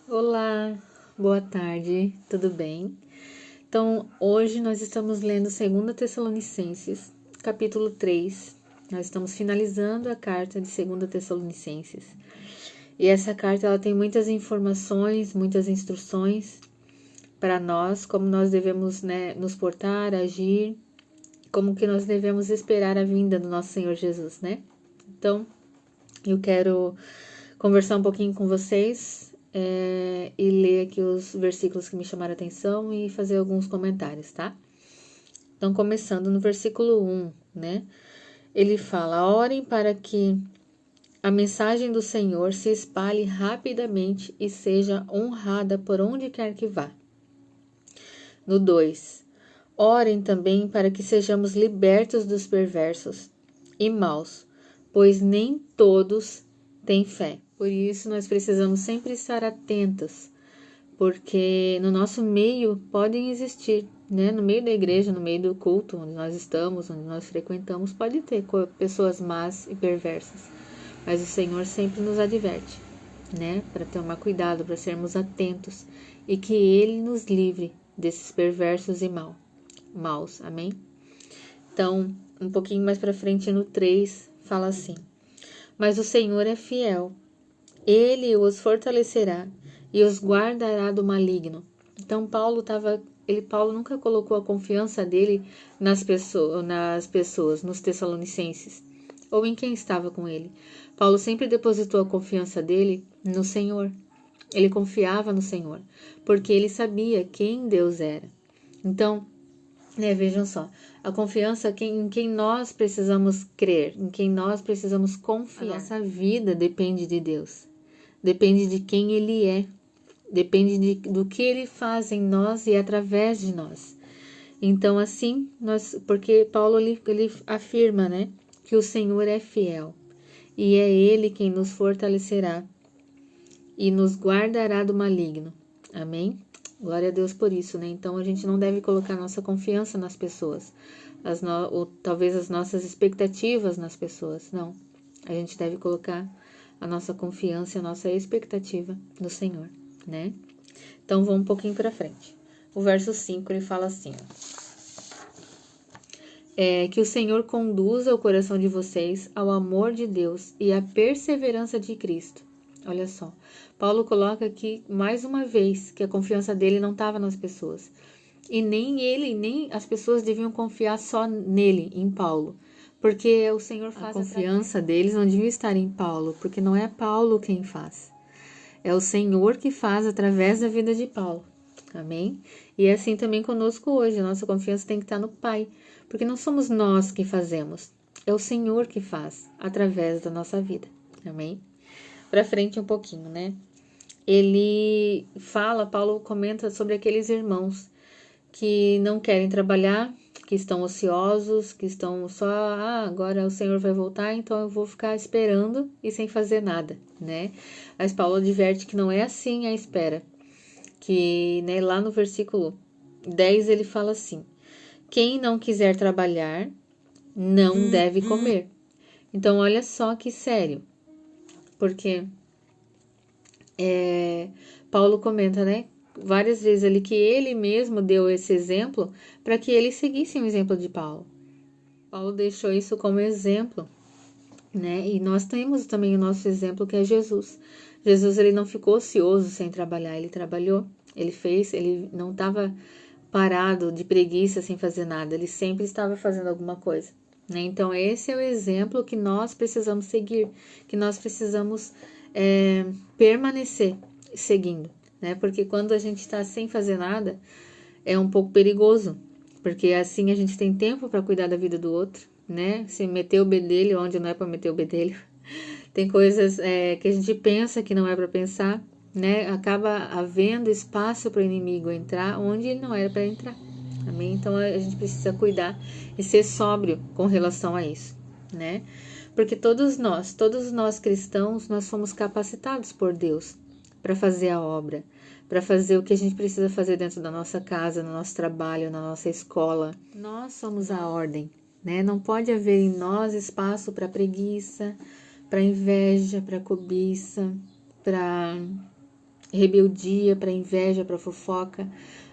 Olá, boa tarde, tudo bem? Então, hoje nós estamos lendo 2 Tessalonicenses, capítulo 3. Nós estamos finalizando a carta de 2 Tessalonicenses. E essa carta ela tem muitas informações, muitas instruções para nós, como nós devemos nos portar, agir, como que nós devemos esperar a vinda do nosso Senhor Jesus, né? Então, eu quero conversar um pouquinho com vocês e ler aqui os versículos que me chamaram a atenção e fazer alguns comentários, tá? Então, começando no versículo 1, né? Ele fala: orem para que a mensagem do Senhor se espalhe rapidamente e seja honrada por onde quer que vá. No 2, orem também para que sejamos libertos dos perversos e maus, pois nem todos têm fé. Por isso, nós precisamos sempre estar atentos, porque no nosso meio podem existir, né? No meio da igreja, no meio do culto, onde nós estamos, onde nós frequentamos, pode ter pessoas más e perversas, mas o Senhor sempre nos adverte, né? Para tomar cuidado, para sermos atentos e que Ele nos livre desses perversos e maus, amém? Então, um pouquinho mais para frente no 3, fala assim: mas o Senhor é fiel, Ele os fortalecerá e os guardará do maligno. Então, Paulo nunca colocou a confiança dele nas pessoas, nos Tessalonicenses, ou em quem estava com ele. Paulo sempre depositou a confiança dele no Senhor. Ele confiava no Senhor, porque ele sabia quem Deus era. Então, vejam só, a confiança em quem nós precisamos crer, em quem nós precisamos confiar. A nossa vida depende de Deus, depende de quem Ele é, depende do que Ele faz em nós e através de nós. Então, assim, porque Paulo ele afirma, né, que o Senhor é fiel e é Ele quem nos fortalecerá e nos guardará do maligno. Amém? Glória a Deus por isso, né? Então, a gente não deve colocar nossa confiança nas pessoas, ou talvez as nossas expectativas nas pessoas, não. A gente deve colocar a nossa confiança e a nossa expectativa no Senhor, né? Então, vamos um pouquinho para frente. O verso 5, ele fala assim, que o Senhor conduza o coração de vocês ao amor de Deus e à perseverança de Cristo. Olha só, Paulo coloca aqui mais uma vez que a confiança dele não estava nas pessoas. E nem ele, nem as pessoas deviam confiar só nele, em Paulo. Porque o Senhor faz a confiança deles não devia estar em Paulo, porque não é Paulo quem faz. É o Senhor que faz através da vida de Paulo. Amém? E é assim também conosco hoje. A nossa confiança tem que estar no Pai, porque não somos nós que fazemos. É o Senhor que faz através da nossa vida. Amém? Para frente um pouquinho, né? Paulo comenta sobre aqueles irmãos que não querem trabalhar, que estão ociosos, que estão só, agora o Senhor vai voltar, então eu vou ficar esperando e sem fazer nada, né? Mas Paulo adverte que não é assim a espera, que, né, lá no versículo 10 ele fala assim: quem não quiser trabalhar, não deve comer. Então, olha só que sério, porque Paulo comenta, né, várias vezes ali que ele mesmo deu esse exemplo para que eles seguissem o exemplo de Paulo. Paulo deixou isso como exemplo, né? E nós temos também o nosso exemplo, que é Jesus. Jesus, ele não ficou ocioso sem trabalhar, ele trabalhou, ele não estava parado de preguiça sem fazer nada, ele sempre estava fazendo alguma coisa, né? Então, esse é o exemplo que nós precisamos seguir, que nós precisamos permanecer seguindo, né? Porque quando a gente está sem fazer nada, é um pouco perigoso, porque assim a gente tem tempo para cuidar da vida do outro, né? Se meter o bedelho onde não é para meter o bedelho. Tem coisas que a gente pensa que não é para pensar, né? Acaba havendo espaço para o inimigo entrar onde ele não era para entrar. Amém? Então a gente precisa cuidar e ser sóbrio com relação a isso, né? Porque todos nós cristãos, nós fomos capacitados por Deus para fazer a obra, para fazer o que a gente precisa fazer dentro da nossa casa, no nosso trabalho, na nossa escola. Nós somos a ordem, né? Não pode haver em nós espaço para preguiça, para inveja, para cobiça, para rebeldia, para inveja, para fofoca.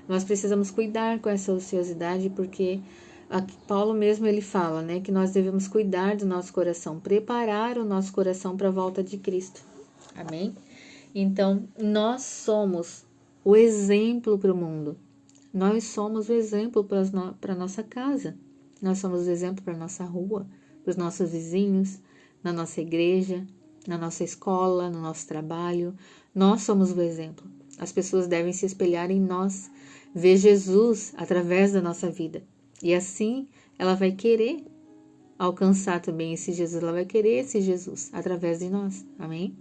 Nós precisamos cuidar com essa ociosidade, porque aqui Paulo mesmo ele fala, né, que nós devemos cuidar do nosso coração, preparar o nosso coração para a volta de Cristo. Amém? Então, nós somos o exemplo para o mundo. Nós somos o exemplo para a nossa casa. Nós somos o exemplo para a nossa rua, para os nossos vizinhos, na nossa igreja, na nossa escola, no nosso trabalho. Nós somos o exemplo. As pessoas devem se espelhar em nós, ver Jesus através da nossa vida. E assim ela vai querer alcançar também esse Jesus, ela vai querer esse Jesus através de nós. Amém?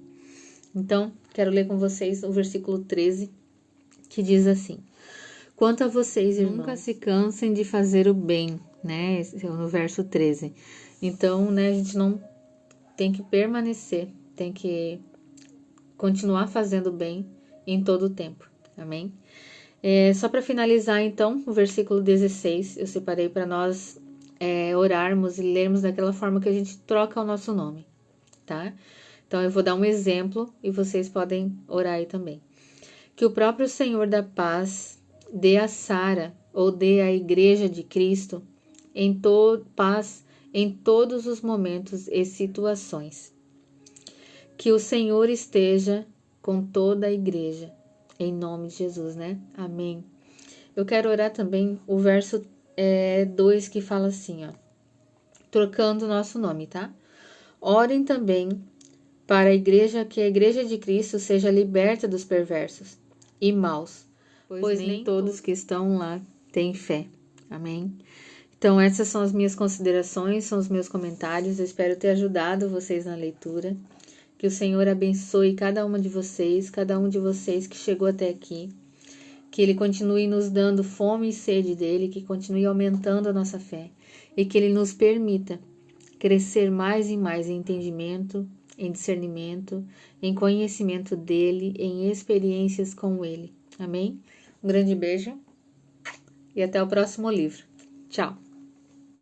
Então, quero ler com vocês o versículo 13, que diz assim: quanto a vocês, irmãos, nunca se cansem de fazer o bem, né? No verso 13. Então, né, a gente não tem que permanecer, tem que continuar fazendo bem em todo o tempo. Amém? Só para finalizar, então, o versículo 16, eu separei para nós orarmos e lermos daquela forma que a gente troca o nosso nome, tá? Então, eu vou dar um exemplo e vocês podem orar aí também. Que o próprio Senhor da paz dê a Sara, ou dê à Igreja de Cristo, paz em todos os momentos e situações. Que o Senhor esteja com toda a Igreja, em nome de Jesus, né? Amém. Eu quero orar também o verso 2, que fala assim, ó, trocando o nosso nome, tá? Orem também para a Igreja, que a Igreja de Cristo seja liberta dos perversos e maus, pois nem todos que estão lá têm fé. Amém? Então, essas são as minhas considerações, são os meus comentários. Eu espero ter ajudado vocês na leitura. Que o Senhor abençoe cada uma de vocês, cada um de vocês que chegou até aqui. Que Ele continue nos dando fome e sede dEle, que continue aumentando a nossa fé. E que Ele nos permita crescer mais e mais em entendimento, em discernimento, em conhecimento dEle, em experiências com Ele. Amém? Um grande beijo e até o próximo livro. Tchau!